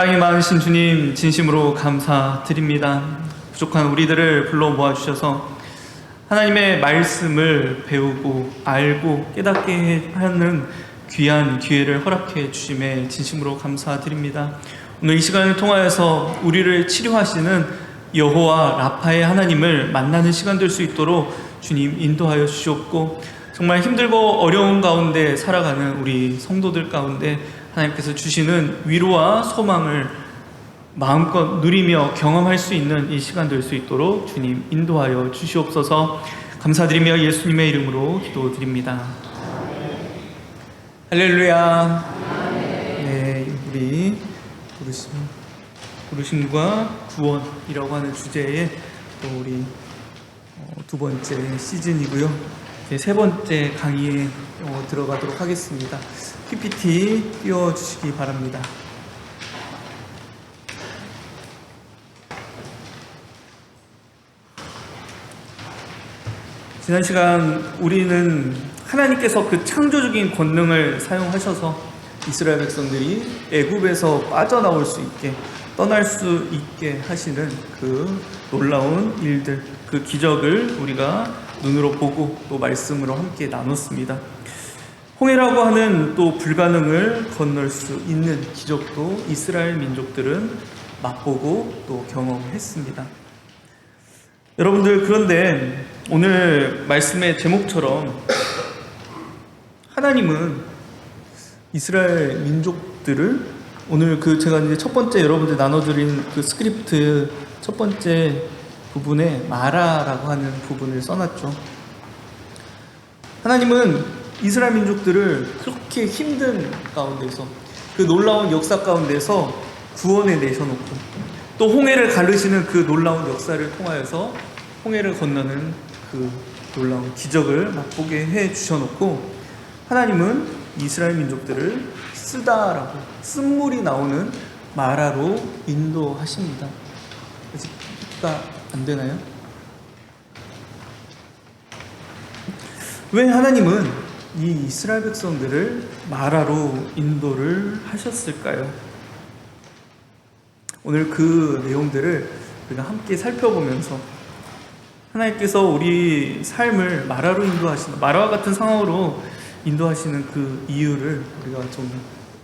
사랑이 많으신 주님, 진심으로 감사드립니다. 부족한 우리들을 불러 모아주셔서 하나님의 말씀을 배우고 알고 깨닫게 하는 귀한 기회를 허락해 주심에 진심으로 감사드립니다. 오늘 이 시간을 통하여서 우리를 치료하시는 여호와 라파의 하나님을 만나는 시간 될 수 있도록 주님 인도하여 주시옵고, 정말 힘들고 어려운 가운데 살아가는 우리 성도들 가운데 하나님께서 주시는 위로와 소망을 마음껏 누리며 경험할 수 있는 이 시간 될 수 있도록 주님 인도하여 주시옵소서. 감사드리며 예수님의 이름으로 기도드립니다. 할렐루야. 네, 우리 부르심과 구원이라고 하는 주제에 또 우리 두 번째 시즌이고요. 세 번째 강의에 들어가도록 하겠습니다. PPT 띄워주시기 바랍니다. 지난 시간 우리는 하나님께서 그 창조적인 권능을 사용하셔서 이스라엘 백성들이 애굽에서 빠져나올 수 있게, 떠날 수 있게 하시는 그 놀라운 일들, 그 기적을 우리가 눈으로 보고 또 말씀으로 함께 나눴습니다. 홍해라고 하는 또 불가능을 건널 수 있는 기적도 이스라엘 민족들은 맛보고 또 경험했습니다. 여러분들, 그런데 오늘 말씀의 제목처럼 하나님은 이스라엘 민족들을, 오늘 제가 이제 첫 번째 여러분들 나눠드린 그 스크립트 첫 번째 부분에 마라라고 하는 부분을 써놨죠. 하나님은 이스라엘 민족들을 그렇게 힘든 가운데서, 그 놀라운 역사 가운데서 구원해 내셔놓고, 또 홍해를 가르시는 그 놀라운 역사를 통하여서 홍해를 건너는 그 놀라운 기적을 맛보게 해 주셔놓고, 하나님은 이스라엘 민족들을 쓰다라고, 쓴물이 나오는 마라로 인도하십니다. 아직가 안 되나요? 왜 하나님은 이 이스라엘 백성들을 마라로 인도를 하셨을까요? 오늘 그 내용들을 우리가 함께 살펴보면서 하나님께서 우리 삶을 마라로 인도하시는, 마라와 같은 상황으로 인도하시는 그 이유를 우리가 좀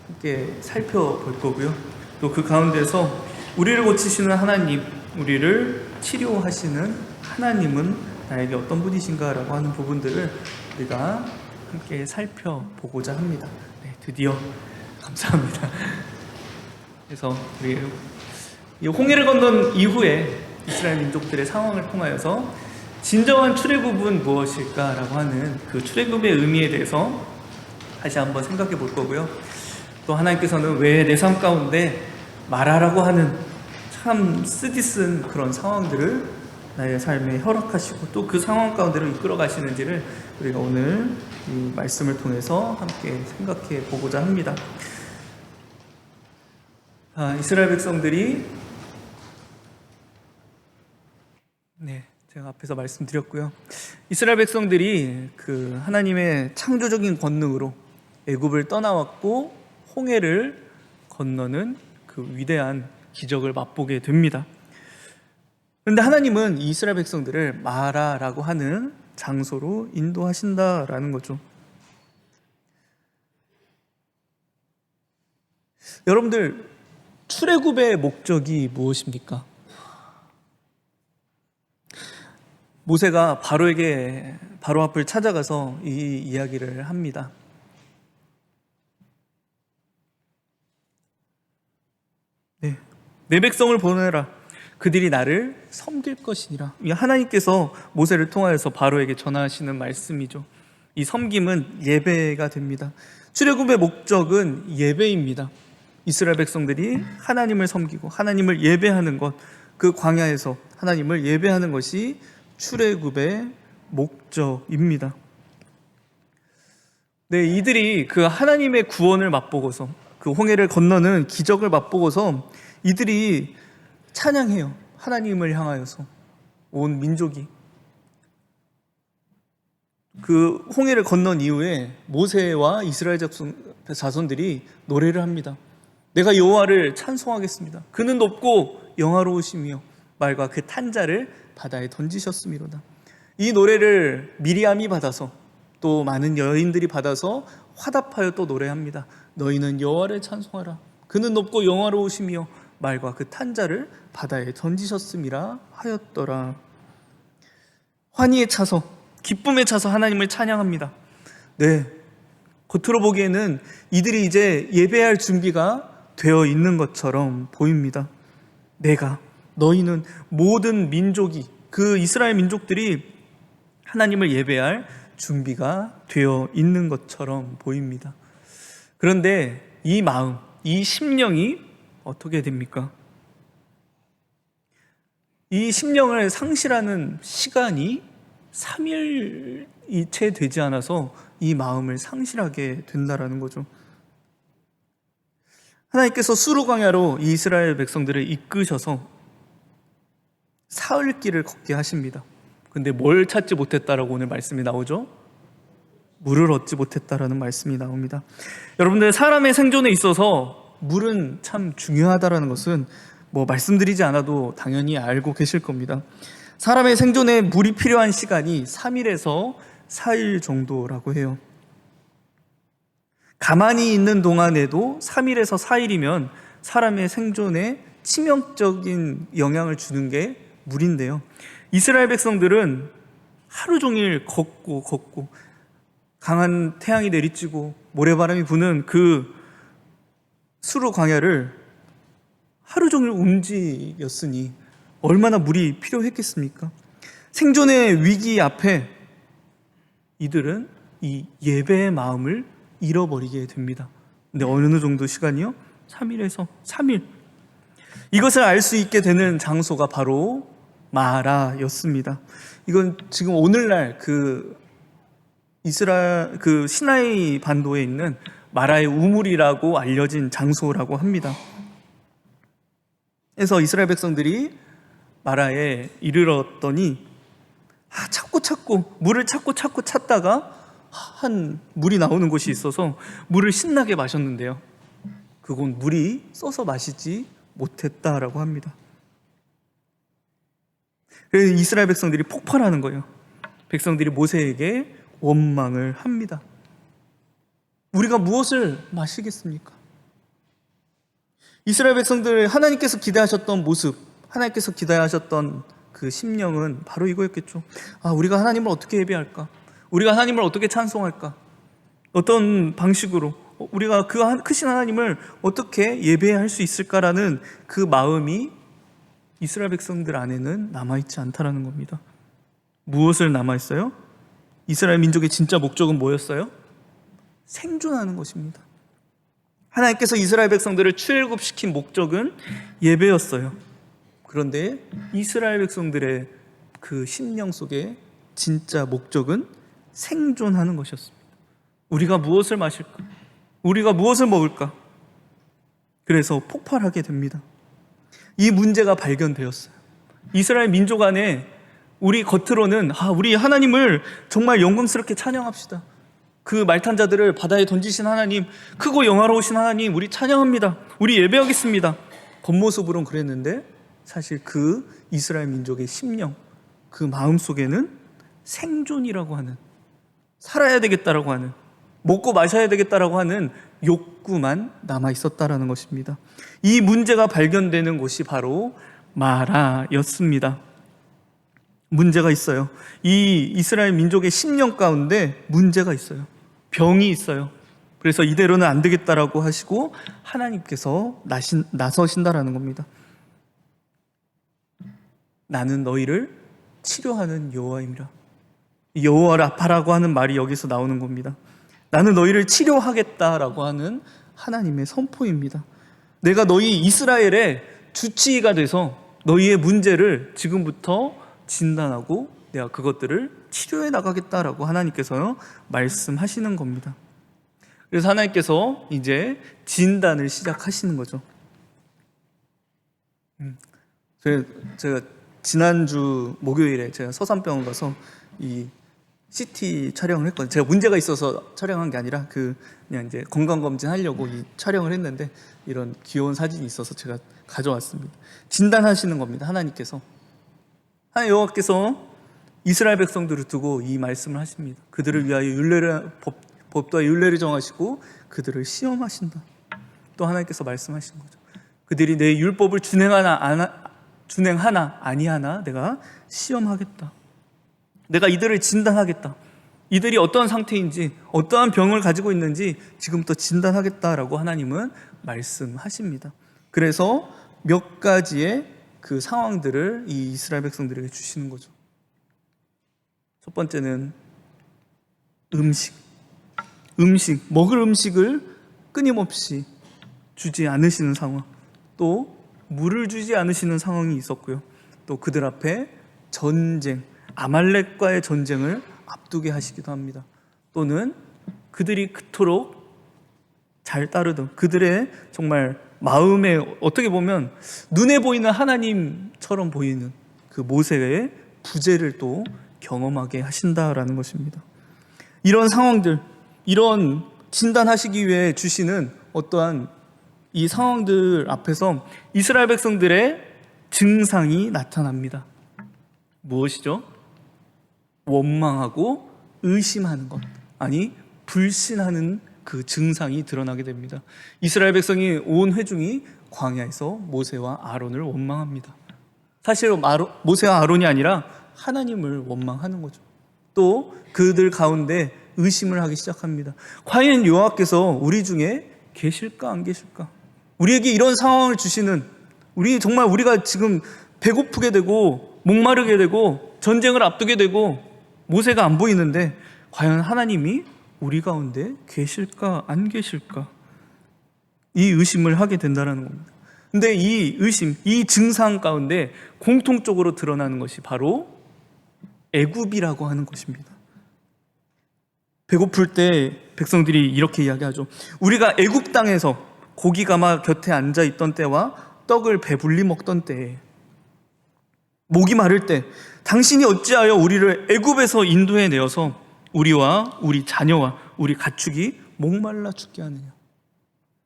함께 살펴볼 거고요. 또 그 가운데서 우리를 고치시는 하나님, 우리를 치료하시는 하나님은 나에게 어떤 분이신가라고 하는 부분들을 우리가 함께 살펴보고자 합니다. 네, 드디어 감사합니다. 그래서 우리 이 홍해를 건넌 이후에 이스라엘 민족들의 상황을 통하여서 진정한 출애굽은 무엇일까라고 하는 그 출애굽의 의미에 대해서 다시 한번 생각해 볼 거고요. 또 하나님께서는 왜 내 삶 가운데 마라라고 하는 참 쓰디쓴 그런 상황들을 나의 삶에 허락하시고 또 그 상황 가운데로 이끌어 가시는지를 우리가 오늘 이 말씀을 통해서 함께 생각해 보고자 합니다. 이스라엘 백성들이, 제가 앞에서 말씀드렸고요. 이스라엘 백성들이 그 하나님의 창조적인 권능으로 애굽을 떠나왔고 홍해를 건너는 그 위대한 기적을 맛보게 됩니다. 그런데 하나님은 이스라엘 백성들을 마라라고 하는 장소로 인도하신다라는 거죠. 여러분들, 출애굽의 목적이 무엇입니까? 모세가 바로 앞을 찾아가서 이 이야기를 합니다. 내 백성을 보내라. 그들이 나를 섬길 것이니라. 하나님께서 모세를 통하여서 바로에게 전하시는 말씀이죠. 이 섬김은 예배가 됩니다. 출애굽의 목적은 예배입니다. 이스라엘 백성들이 하나님을 섬기고 하나님을 예배하는 것, 그 광야에서 하나님을 예배하는 것이 출애굽의 목적입니다. 이들이 그 하나님의 구원을 맛보고서, 그 홍해를 건너는 기적을 맛보고서 이들이 찬양해요. 하나님을 향하여서 온 민족이. 그 홍해를 건넌 이후에 모세와 이스라엘 자손들이 노래를 합니다. 내가 여호와를 찬송하겠습니다. 그는 높고 영화로우시며 말과 그 탄자를 바다에 던지셨음이로다. 이 노래를 미리암이 받아서 또 많은 여인들이 받아서 화답하여 또 노래합니다. 너희는 여호와를 찬송하라. 그는 높고 영화로우시며 말과 그 탄자를 바다에 던지셨음이라 하였더라. 환희에 차서, 기쁨에 차서 하나님을 찬양합니다. 네, 겉으로 보기에는 이들이 이제 예배할 준비가 되어 있는 것처럼 보입니다. 너희는 모든 민족이, 그 이스라엘 민족들이 하나님을 예배할 준비가 되어 있는 것처럼 보입니다. 그런데 이 마음, 이 심령이 어떻게 됩니까? 이 심령을 상실하는 시간이 3일이 채 되지 않아서 이 마음을 상실하게 된다라는 거죠. 하나님께서 수르 광야로 이 이스라엘 백성들을 이끄셔서 사흘길을 걷게 하십니다. 근데 뭘 찾지 못했다라고 오늘 말씀이 나오죠? 물을 얻지 못했다라는 말씀이 나옵니다. 여러분들, 사람의 생존에 있어서 물은 참 중요하다라는 것은 말씀드리지 않아도 당연히 알고 계실 겁니다. 사람의 생존에 물이 필요한 시간이 3일에서 4일 정도라고 해요. 가만히 있는 동안에도 3일에서 4일이면 사람의 생존에 치명적인 영향을 주는 게 물인데요. 이스라엘 백성들은 하루 종일 걷고 강한 태양이 내리쬐고 모래바람이 부는 그 수르 광야를 하루 종일 움직였으니 얼마나 물이 필요했겠습니까? 생존의 위기 앞에 이들은 이 예배의 마음을 잃어버리게 됩니다. 근데 어느 정도 시간이요? 3일에서 3일. 이것을 알 수 있게 되는 장소가 바로 마라였습니다. 이건 지금 오늘날 그 시나이 반도에 있는 마라의 우물이라고 알려진 장소라고 합니다. 그래서 이스라엘 백성들이 마라에 이르렀더니 물을 찾고 찾다가 한 물이 나오는 곳이 있어서 물을 신나게 마셨는데요, 그건 물이 써서 마시지 못했다라고 합니다. 그래서 이스라엘 백성들이 폭발하는 거예요. 백성들이 모세에게 원망을 합니다. 우리가 무엇을 마시겠습니까? 이스라엘 백성들, 하나님께서 기대하셨던 모습, 하나님께서 기대하셨던 그 심령은 바로 이거였겠죠. 우리가 하나님을 어떻게 예배할까? 우리가 하나님을 어떻게 찬송할까? 어떤 방식으로 우리가 그 크신 하나님을 어떻게 예배할 수 있을까라는 그 마음이 이스라엘 백성들 안에는 남아있지 않다라는 겁니다. 무엇을 남아있어요? 이스라엘 민족의 진짜 목적은 뭐였어요? 생존하는 것입니다. 하나님께서 이스라엘 백성들을 출애굽시킨 목적은 예배였어요. 그런데 이스라엘 백성들의 그 심령 속에 진짜 목적은 생존하는 것이었습니다. 우리가 무엇을 마실까? 우리가 무엇을 먹을까? 그래서 폭발하게 됩니다. 이 문제가 발견되었어요. 이스라엘 민족 안에 우리 겉으로는 우리 하나님을 정말 영광스럽게 찬양합시다. 그 말탄 자들을 바다에 던지신 하나님, 크고 영화로우신 하나님, 우리 찬양합니다. 우리 예배하겠습니다. 겉모습으로는 그랬는데 사실 그 이스라엘 민족의 심령, 그 마음 속에는 생존이라고 하는, 살아야 되겠다라고 하는, 먹고 마셔야 되겠다라고 하는 욕구만 남아 있었다라는 것입니다. 이 문제가 발견되는 곳이 바로 마라였습니다. 문제가 있어요. 이 이스라엘 민족의 심령 가운데 문제가 있어요. 병이 있어요. 그래서 이대로는 안 되겠다라고 하시고 하나님께서 나서신다라는 겁니다. 나는 너희를 치료하는 여호와입니다. 여호와 라파라고 하는 말이 여기서 나오는 겁니다. 나는 너희를 치료하겠다라고 하는 하나님의 선포입니다. 내가 너희 이스라엘의 주치의가 돼서 너희의 문제를 지금부터 진단하고 내가 그것들을 치료해 나가겠다라고 하나님께서 말씀하시는 겁니다. 그래서 하나님께서 이제 진단을 시작하시는 거죠. 제가 지난주 목요일에 제가 서산병원 가서 이 CT 촬영을 했거든요. 제가 문제가 있어서 촬영한 게 아니라 그냥 이제 건강검진 하려고 이 촬영을 했는데 이런 귀여운 사진이 있어서 제가 가져왔습니다. 진단하시는 겁니다. 하나님께서. 하나님 여호와께서 이스라엘 백성들을 두고 이 말씀을 하십니다. 그들을 위하여 법도와 율례를 정하시고 그들을 시험하신다. 또 하나님께서 말씀하신 거죠. 그들이 내 율법을 준행하나 아니하나 내가 시험하겠다. 내가 이들을 진단하겠다. 이들이 어떠한 상태인지, 어떠한 병을 가지고 있는지 지금부터 진단하겠다라고 하나님은 말씀하십니다. 그래서 몇 가지의 그 상황들을 이 이스라엘 백성들에게 주시는 거죠. 첫 번째는 먹을 음식을 끊임없이 주지 않으시는 상황, 또 물을 주지 않으시는 상황이 있었고요. 또 그들 앞에 아말렉과의 전쟁을 앞두게 하시기도 합니다. 또는 그들이 그토록 잘 따르던 그들의 정말 마음에 어떻게 보면 눈에 보이는 하나님처럼 보이는 그 모세의 부재를 또 경험하게 하신다라는 것입니다. 이런 상황들, 이런 진단하시기 위해 주시는 어떠한 이 상황들 앞에서 이스라엘 백성들의 증상이 나타납니다. 무엇이죠? 원망하고 의심하는 것, 아니 불신하는 그 증상이 드러나게 됩니다. 이스라엘 백성이 온 회중이 광야에서 모세와 아론을 원망합니다. 사실 모세와 아론이 아니라 하나님을 원망하는 거죠. 또 그들 가운데 의심을 하기 시작합니다. 과연 여호와께서 우리 중에 계실까 안 계실까? 우리에게 이런 상황을 주시는, 우리가 지금 배고프게 되고 목마르게 되고 전쟁을 앞두게 되고 모세가 안 보이는데 과연 하나님이 우리 가운데 계실까 안 계실까? 이 의심을 하게 된다는 겁니다. 근데 이 의심, 이 증상 가운데 공통적으로 드러나는 것이 바로 애굽이라고 하는 것입니다. 배고플 때 백성들이 이렇게 이야기하죠. 우리가 애굽 땅에서 고기가마 곁에 앉아 있던 때와 떡을 배불리 먹던 때에, 목이 마를 때 당신이 어찌하여 우리를 애굽에서 인도해 내어서 우리와 우리 자녀와 우리 가축이 목말라 죽게 하느냐.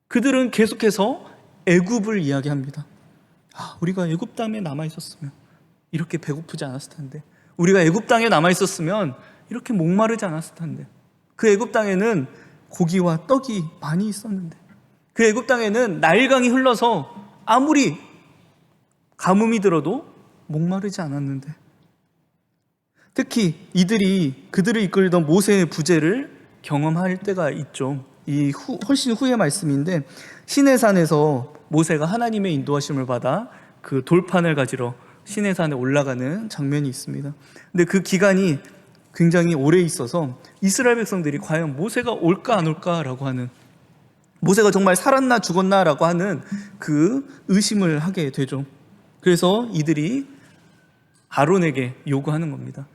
그들은 계속해서 애굽을 이야기합니다. 우리가 애굽 땅에 남아 있었으면 이렇게 배고프지 않았을 텐데, 우리가 애굽 땅에 남아 있었으면 이렇게 목마르지 않았을 텐데, 그 애굽 땅에는 고기와 떡이 많이 있었는데, 그 애굽 땅에는 나일강이 흘러서 아무리 가뭄이 들어도 목마르지 않았는데, 특히 그들을 이끌던 모세의 부재를 경험할 때가 있죠. 훨씬 후의 말씀인데, 시내산에서 모세가 하나님의 인도하심을 받아 그 돌판을 가지러 시내산에 올라가는 장면이 있습니다. 근데 그 기간이 굉장히 오래 있어서 이스라엘 백성들이 과연 모세가 올까 안 올까라고 하는, 모세가 정말 살았나 죽었나라고 하는 그 의심을 하게 되죠. 그래서 이들이 아론에게 요구하는 겁니다.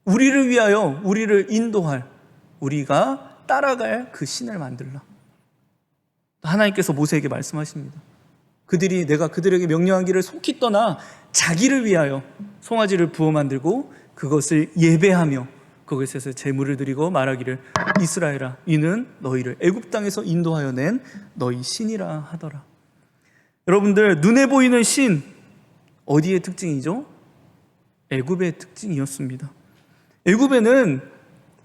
우리를 위하여 우리를 인도할, 우리가 따라갈 그 신을 만들라. 하나님께서 모세에게 말씀하십니다. 내가 그들에게 명령한 길을 속히 떠나 자기를 위하여 송아지를 부어 만들고 그것을 예배하며 그것에서 제물을 드리고 말하기를, 이스라엘아, 이는 너희를 애굽 땅에서 인도하여 낸 너희 신이라 하더라. 여러분들, 눈에 보이는 신, 어디의 특징이죠? 애굽의 특징이었습니다. 애굽에는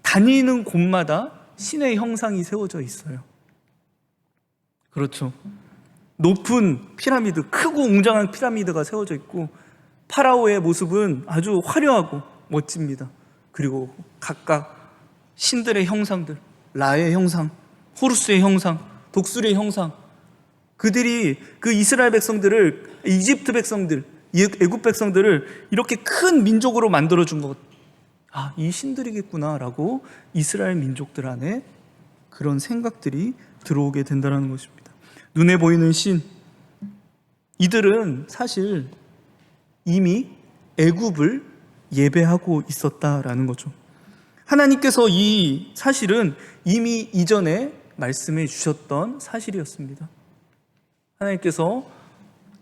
다니는 곳마다 신의 형상이 세워져 있어요. 그렇죠. 높은 피라미드, 크고 웅장한 피라미드가 세워져 있고, 파라오의 모습은 아주 화려하고 멋집니다. 그리고 각각 신들의 형상들, 라의 형상, 호루스의 형상, 독수리의 형상, 그들이 그 이스라엘 백성들을, 이집트 백성들, 애굽 백성들을 이렇게 큰 민족으로 만들어준 것, 이 신들이겠구나라고 이스라엘 민족들 안에 그런 생각들이 들어오게 된다는 것입니다. 눈에 보이는 신, 이들은 사실 이미 애굽을 예배하고 있었다라는 거죠. 하나님께서 이 사실은 이미 이전에 말씀해 주셨던 사실이었습니다. 하나님께서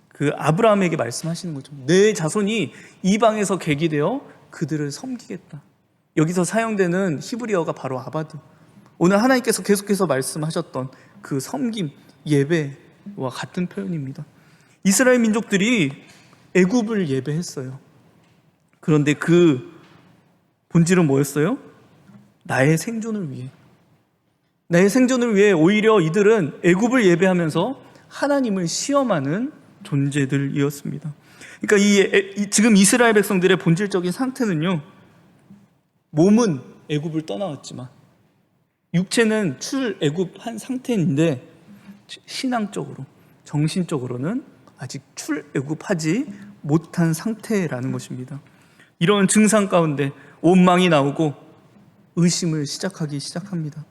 그 아브라함에게 말씀하시는 거죠. 내 자손이 이방에서 객이 되어 그들을 섬기겠다. 여기서 사용되는 히브리어가 바로 아바드. 오늘 하나님께서 계속해서 말씀하셨던 그 섬김, 예배와 같은 표현입니다. 이스라엘 민족들이 애굽을 예배했어요. 그런데 그 본질은 뭐였어요? 나의 생존을 위해. 나의 생존을 위해 오히려 이들은 애굽을 예배하면서 하나님을 시험하는 존재들이었습니다. 그러니까 지금 이스라엘 백성들의 본질적인 상태는요, 몸은 애굽을 떠나왔지만 육체는 출애굽한 상태인데 신앙적으로, 정신적으로는 아직 출애굽하지 못한 상태라는 것입니다. 이런 증상 가운데 원망이 나오고 의심을 시작합니다.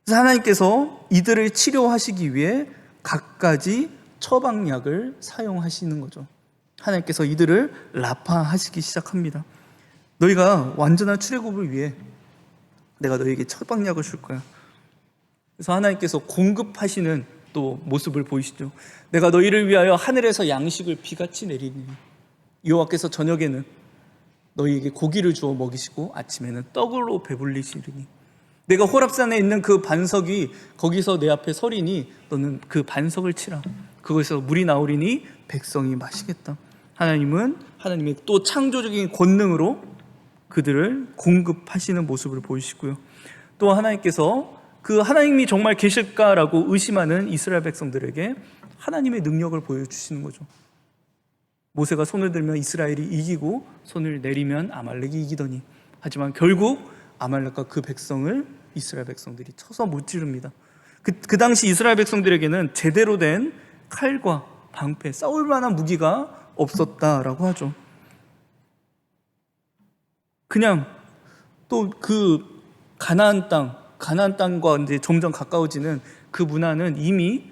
그래서 하나님께서 이들을 치료하시기 위해 갖가지 처방약을 사용하시는 거죠. 하나님께서 이들을 라파하시기 시작합니다. 너희가 완전한 출애굽을 위해 내가 너희에게 처방약을 줄 거야. 그래서 하나님께서 공급하시는 또 모습을 보이시죠. 내가 너희를 위하여 하늘에서 양식을 비같이 내리니 여호와께서 저녁에는 너희에게 고기를 주어 먹이시고 아침에는 떡으로 배불리시리니 내가 호랍산에 있는 그 반석이 거기서 내 앞에 서리니 너는 그 반석을 치라. 그것에서 물이 나오리니 백성이 마시겠다. 하나님은 하나님의 또 창조적인 권능으로 그들을 공급하시는 모습을 보이시고요. 또 하나님께서 그 하나님이 정말 계실까라고 의심하는 이스라엘 백성들에게 하나님의 능력을 보여주시는 거죠. 모세가 손을 들면 이스라엘이 이기고 손을 내리면 아말렉이 이기더니 하지만 결국 아말렉과 그 백성을 이스라엘 백성들이 쳐서 무찌릅니다. 그 당시 이스라엘 백성들에게는 제대로 된 칼과 방패, 싸울 만한 무기가 없었다라고 하죠. 그냥 또 그 가나안 땅과 이제 점점 가까워지는 그 문화는 이미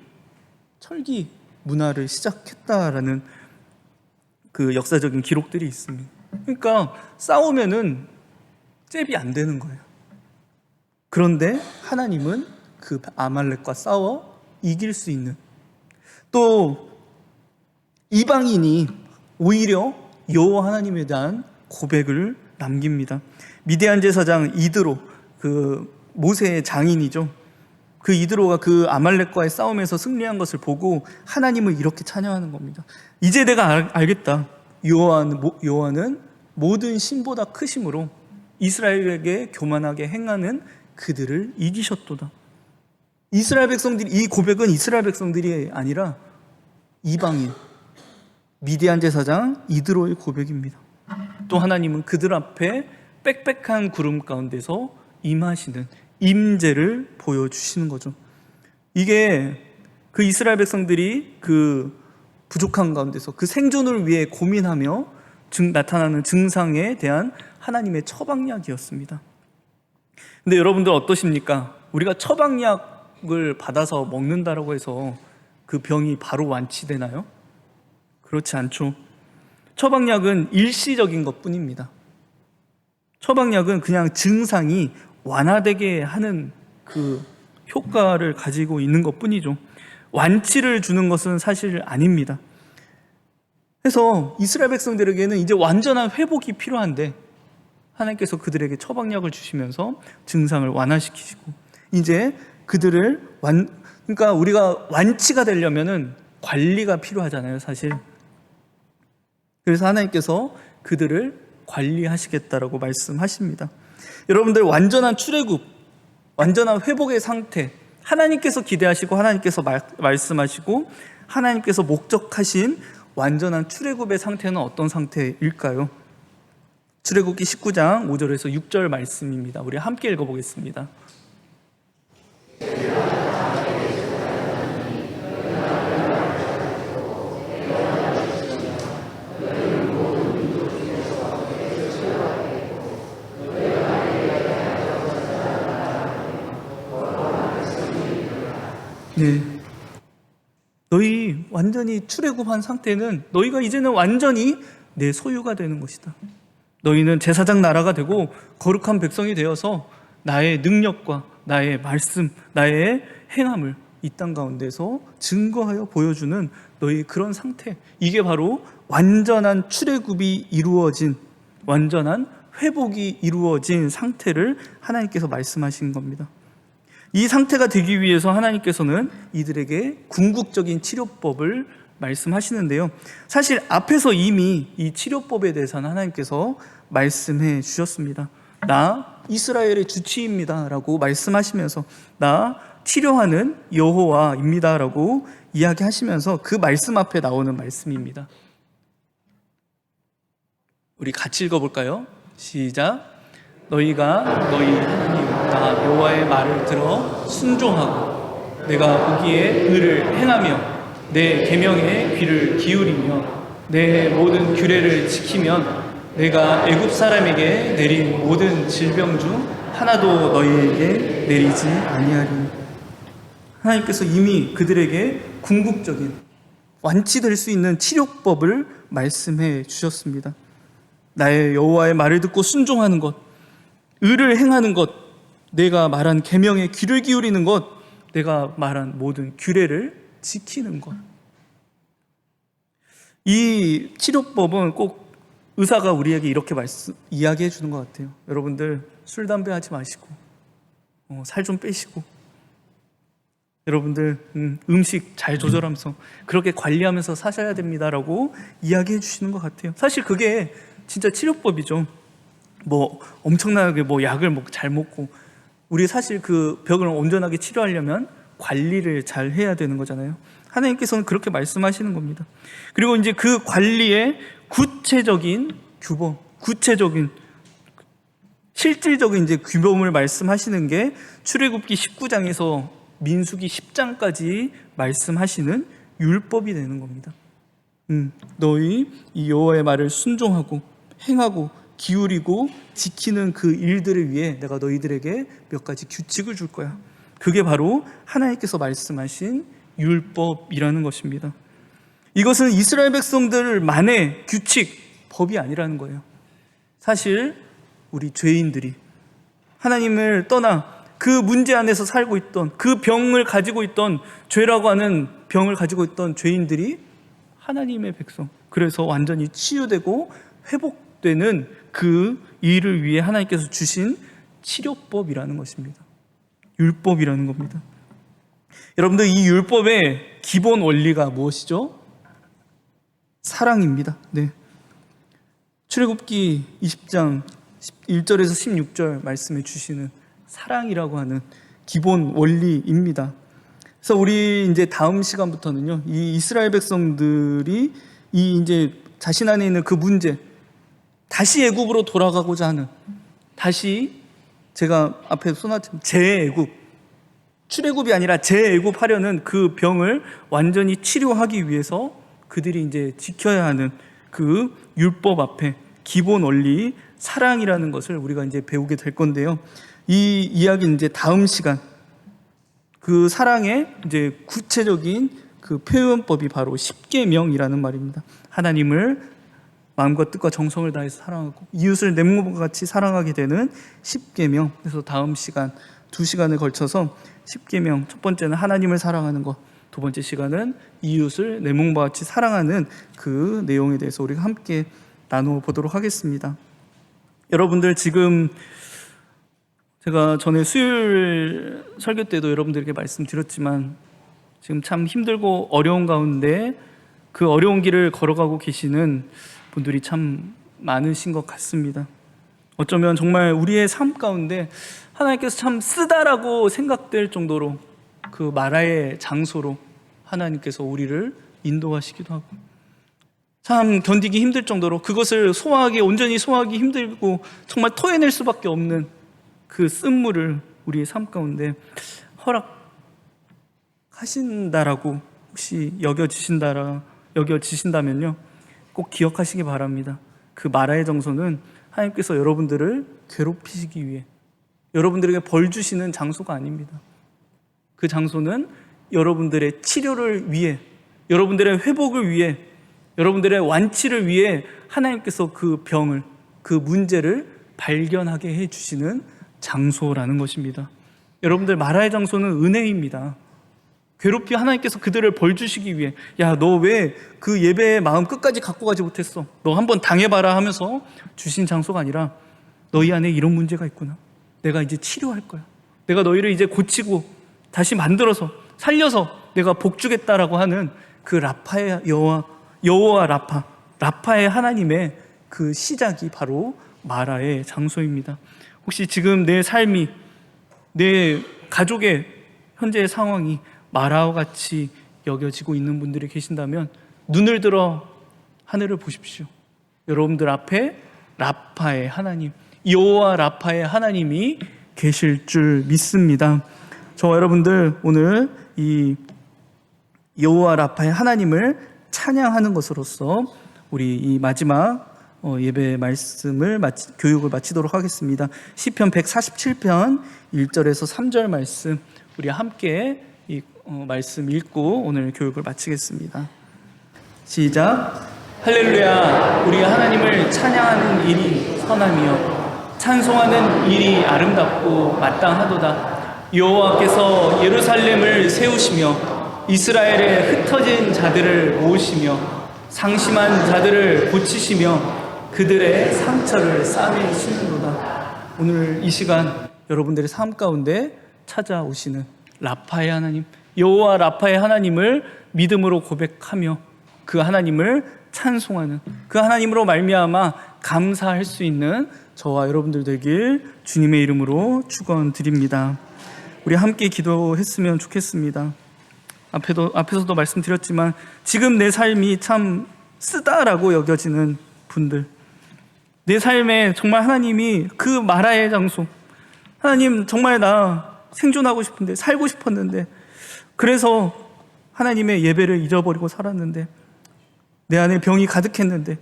철기 문화를 시작했다라는 그 역사적인 기록들이 있습니다. 그러니까 싸우면은 잽이 안 되는 거예요. 그런데 하나님은 그 아말렉과 싸워 이길 수 있는, 또 이방인이 오히려 여호와 하나님에 대한 고백을 남깁니다. 미디안 제사장 이드로, 그 모세의 장인이죠. 그 이드로가 그 아말렉과의 싸움에서 승리한 것을 보고 하나님을 이렇게 찬양하는 겁니다. 이제 내가 알겠다. 여호와는 모든 신보다 크심으로 이스라엘에게 교만하게 행하는 그들을 이기셨도다. 이스라엘 백성들이, 이 고백은 이스라엘 백성들이 아니라 이방인 미디안 제사장 이드로의 고백입니다. 또 하나님은 그들 앞에 빽빽한 구름 가운데서 임하시는 임재를 보여주시는 거죠. 이게 그 이스라엘 백성들이 그 부족한 가운데서 그 생존을 위해 고민하며 나타나는 증상에 대한 하나님의 처방약이었습니다. 근데 여러분들 어떠십니까? 우리가 처방약을 받아서 먹는다라고 해서 그 병이 바로 완치되나요? 그렇지 않죠. 처방약은 일시적인 것 뿐입니다. 처방약은 그냥 증상이 완화되게 하는 그 효과를 가지고 있는 것 뿐이죠. 완치를 주는 것은 사실 아닙니다. 그래서 이스라엘 백성들에게는 이제 완전한 회복이 필요한데 하나님께서 그들에게 처방약을 주시면서 증상을 완화시키시고, 이제 그들을 그러니까 우리가 완치가 되려면은 관리가 필요하잖아요, 사실. 그래서 하나님께서 그들을 관리하시겠다라고 말씀하십니다. 여러분들, 완전한 출애굽, 완전한 회복의 상태, 하나님께서 기대하시고 하나님께서 말씀하시고 하나님께서 목적하신 완전한 출애굽의 상태는 어떤 상태일까요? 출애굽기 19장 5절에서 6절 말씀입니다. 우리 함께 읽어보겠습니다. 네. 너희 완전히 출애굽한 상태는 너희가 이제는 완전히 내 소유가 되는 것이다. 너희는 제사장 나라가 되고 거룩한 백성이 되어서 나의 능력과 나의 말씀, 나의 행함을 이 땅 가운데서 증거하여 보여주는 너희 그런 상태, 이게 바로 완전한 출애굽이 이루어진 완전한 회복이 이루어진 상태를 하나님께서 말씀하신 겁니다. 이 상태가 되기 위해서 하나님께서는 이들에게 궁극적인 치료법을 말씀하시는데요. 사실 앞에서 이미 이 치료법에 대해서는 하나님께서 말씀해 주셨습니다. 나 이스라엘의 주치입니다 라고 말씀하시면서 나 치료하는 여호와입니다 라고 이야기하시면서 그 말씀 앞에 나오는 말씀입니다. 우리 같이 읽어볼까요? 시작. 너희가 너희 하나님 나 여호와의 말을 들어 순종하고 내가 보기에 의를 행하며 내 계명에 귀를 기울이며 내 모든 규례를 지키면 내가 애굽 사람에게 내린 모든 질병 중 하나도 너희에게 내리지 아니하리니. 하나님께서 이미 그들에게 궁극적인 완치될 수 있는 치료법을 말씀해 주셨습니다. 나의 여호와의 말을 듣고 순종하는 것, 의를 행하는 것, 내가 말한 계명에 귀를 기울이는 것, 내가 말한 모든 규례를 지키는 것. 이 치료법은 꼭 의사가 우리에게 이렇게 이야기해 주는 것 같아요. 여러분들 술, 담배 하지 마시고 살 좀 빼시고 여러분들 음식 잘 조절하면서 그렇게 관리하면서 사셔야 됩니다라고 이야기해 주시는 것 같아요. 사실 그게 진짜 치료법이죠. 뭐 엄청나게 뭐 약을 잘 먹고, 우리 사실 그 병을 온전하게 치료하려면 관리를 잘 해야 되는 거잖아요. 하나님께서는 그렇게 말씀하시는 겁니다. 그리고 이제 그 관리의 구체적인 규범, 구체적인 실질적인 이제 규범을 말씀하시는 게 출애굽기 19장에서 민수기 10장까지 말씀하시는 율법이 되는 겁니다. 너희 이 여호와의 말을 순종하고 행하고 기울이고 지키는 그 일들을 위해 내가 너희들에게 몇 가지 규칙을 줄 거야. 그게 바로 하나님께서 말씀하신 율법이라는 것입니다. 이것은 이스라엘 백성들만의 규칙, 법이 아니라는 거예요. 사실 우리 죄인들이 하나님을 떠나 그 문제 안에서 살고 있던, 그 병을 가지고 있던, 죄라고 하는 병을 가지고 있던 죄인들이 하나님의 백성, 그래서 완전히 치유되고 회복되는 그 일을 위해 하나님께서 주신 치료법이라는 것입니다. 율법이라는 겁니다. 여러분들, 이 율법의 기본 원리가 무엇이죠? 사랑입니다. 네. 출애굽기 20장 1절에서 16절 말씀해 주시는 사랑이라고 하는 기본 원리입니다. 그래서 우리 이제 다음 시간부터는요, 이 이스라엘 백성들이 이 이제 자신 안에 있는 그 문제, 다시 애굽으로 돌아가고자 하는, 다시 제가 앞에 써놨지만 재애굽, 출애굽이 아니라 재애굽하려는 그 병을 완전히 치료하기 위해서 그들이 이제 지켜야 하는 그 율법 앞에 기본 원리 사랑이라는 것을 우리가 이제 배우게 될 건데요. 이 이야기는 이제 다음 시간, 그 사랑의 이제 구체적인 그 표현법이 바로 십계명이라는 말입니다. 하나님을 마음과 뜻과 정성을 다해서 사랑하고 이웃을 내 몸과 같이 사랑하게 되는 십계명. 그래서 다음 시간 2시간에 걸쳐서 십계명, 첫 번째는 하나님을 사랑하는 것, 두 번째 시간은 이웃을 내 몸과 같이 사랑하는 그 내용에 대해서 우리가 함께 나누어 보도록 하겠습니다. 여러분들, 지금 제가 전에 수요일 설교 때도 여러분들에게 말씀드렸지만 지금 참 힘들고 어려운 가운데 그 어려운 길을 걸어가고 계시는 분들이 참 많으신 것 같습니다. 어쩌면 정말 우리의 삶 가운데 하나님께서 참 쓰다라고 생각될 정도로 그 마라의 장소로 하나님께서 우리를 인도하시기도 하고, 참 견디기 힘들 정도로 그것을 온전히 소화하기 힘들고 정말 토해낼 수밖에 없는 그 쓴물을 우리의 삶 가운데 허락하신다라고 혹시 여겨지신다면요, 꼭 기억하시기 바랍니다. 그 마라의 장소는 하나님께서 여러분들을 괴롭히시기 위해, 여러분들에게 벌 주시는 장소가 아닙니다. 그 장소는 여러분들의 치료를 위해, 여러분들의 회복을 위해, 여러분들의 완치를 위해 하나님께서 그 병을, 그 문제를 발견하게 해주시는 장소라는 것입니다. 여러분들, 마라의 장소는 은혜입니다. 괴롭히 하나님께서 그들을 벌 주시기 위해, 야, 너 왜 그 예배의 마음 끝까지 갖고 가지 못했어? 너 한번 당해봐라 하면서 주신 장소가 아니라 너희 안에 이런 문제가 있구나. 내가 이제 치료할 거야. 내가 너희를 이제 고치고 다시 만들어서 살려서 내가 복주겠다라고 하는 그 라파의 여호와 라파의 하나님의 그 시작이 바로 마라의 장소입니다. 혹시 지금 내 삶이, 내 가족의 현재의 상황이 마라와 같이 여겨지고 있는 분들이 계신다면 눈을 들어 하늘을 보십시오. 여러분들 앞에 라파의 하나님, 여호와 라파의 하나님이 계실 줄 믿습니다. 저와 여러분들 오늘 이 여호와 라파의 하나님을 찬양하는 것으로서 우리 이 마지막 예배 말씀을 교육을 마치도록 하겠습니다. 시편 147편 1절에서 3절 말씀 우리 함께 이 말씀 읽고 오늘 교육을 마치겠습니다. 시작. 할렐루야. 우리 하나님을 찬양하는 일이 선함이요 찬송하는 일이 아름답고 마땅하도다. 여호와께서 예루살렘을 세우시며 이스라엘의 흩어진 자들을 모으시며 상심한 자들을 고치시며 그들의 상처를 싸매시는도다. 오늘 이 시간 여러분들의 삶 가운데 찾아오시는 라파의 하나님, 여호와 라파의 하나님을 믿음으로 고백하며 그 하나님을 찬송하는, 그 하나님으로 말미암아 감사할 수 있는 저와 여러분들 되길 주님의 이름으로 축원드립니다. 우리 함께 기도했으면 좋겠습니다. 앞에서도 말씀드렸지만 지금 내 삶이 참 쓰다라고 여겨지는 분들, 내 삶에 정말 하나님이 그 마라의 장소, 하나님 정말 나 생존하고 싶은데, 살고 싶었는데, 그래서 하나님의 예배를 잊어버리고 살았는데, 내 안에 병이 가득했는데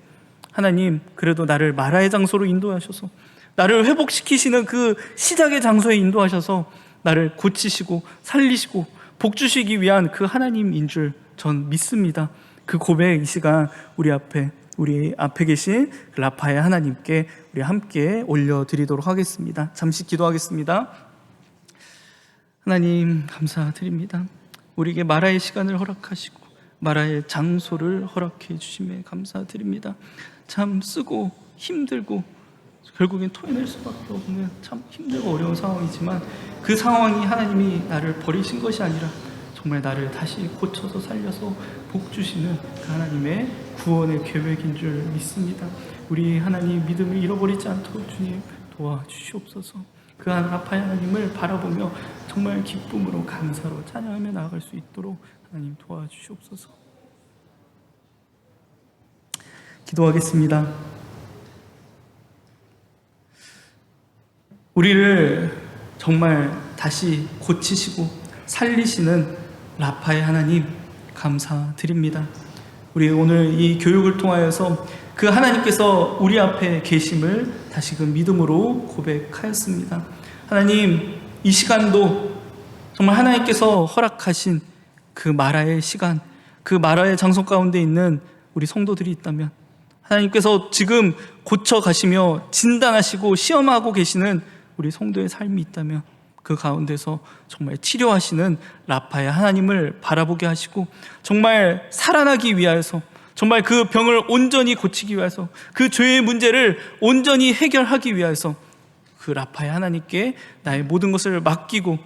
하나님 그래도 나를 마라의 장소로 인도하셔서 나를 회복시키시는 그 시작의 장소에 인도하셔서 나를 고치시고 살리시고 복주시기 위한 그 하나님인 줄 전 믿습니다. 그 고백 이 시간 우리 앞에 계신 라파의 하나님께 우리 함께 올려드리도록 하겠습니다. 잠시 기도하겠습니다. 하나님 감사드립니다. 우리에게 마라의 시간을 허락하시고 마라의 장소를 허락해 주심에 감사드립니다. 참 쓰고 힘들고 결국엔 토해낼 수밖에 없는 참 힘들고 어려운 상황이지만 그 상황이 하나님이 나를 버리신 것이 아니라 정말 나를 다시 고쳐서 살려서 복 주시는 그 하나님의 구원의 계획인 줄 믿습니다. 우리 하나님 믿음을 잃어버리지 않도록 주님 도와주시옵소서. 그 라파의 하나님을 바라보며 정말 기쁨으로 감사로 찬양하며 나아갈 수 있도록 하나님 도와주시옵소서. 기도하겠습니다. 우리를 정말 다시 고치시고 살리시는 라파의 하나님 감사드립니다. 우리 오늘 이 교육을 통하여서 그 하나님께서 우리 앞에 계심을 다시금 믿음으로 고백하였습니다. 하나님 이 시간도 정말 하나님께서 허락하신 그 마라의 시간, 그 마라의 장소 가운데 있는 우리 성도들이 있다면 하나님께서 지금 고쳐가시며 진단하시고 시험하고 계시는 우리 성도의 삶이 있다면 그 가운데서 정말 치료하시는 라파의 하나님을 바라보게 하시고 정말 살아나기 위하여서 정말 그 병을 온전히 고치기 위해서 그 죄의 문제를 온전히 해결하기 위해서 그 라파의 하나님께 나의 모든 것을 맡기고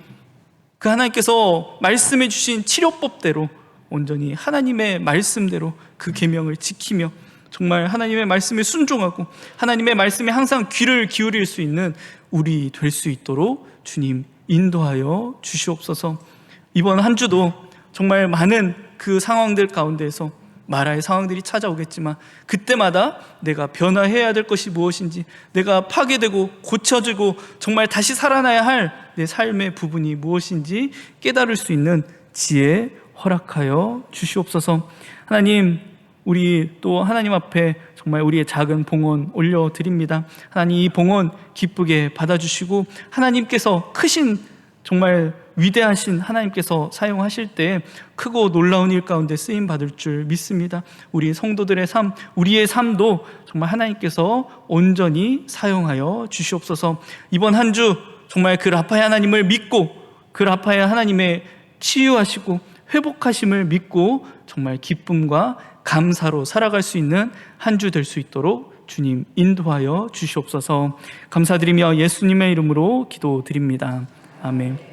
그 하나님께서 말씀해 주신 치료법대로 온전히 하나님의 말씀대로 그 계명을 지키며 정말 하나님의 말씀에 순종하고 하나님의 말씀에 항상 귀를 기울일 수 있는 우리 될 수 있도록 주님 인도하여 주시옵소서. 이번 한 주도 정말 많은 그 상황들 가운데서 마라의 상황들이 찾아오겠지만 그때마다 내가 변화해야 될 것이 무엇인지, 내가 파괴되고 고쳐지고 정말 다시 살아나야 할 내 삶의 부분이 무엇인지 깨달을 수 있는 지혜 허락하여 주시옵소서. 하나님, 우리 또 하나님 앞에 정말 우리의 작은 봉헌 올려드립니다. 하나님 이 봉헌 기쁘게 받아주시고 하나님께서 크신 정말 위대하신 하나님께서 사용하실 때 크고 놀라운 일 가운데 쓰임 받을 줄 믿습니다. 우리 성도들의 삶, 우리의 삶도 정말 하나님께서 온전히 사용하여 주시옵소서. 이번 한 주 정말 그 라파의 하나님을 믿고 그 라파의 하나님의 치유하시고 회복하심을 믿고 정말 기쁨과 감사로 살아갈 수 있는 한 주 될 수 있도록 주님 인도하여 주시옵소서. 감사드리며 예수님의 이름으로 기도드립니다. 아멘.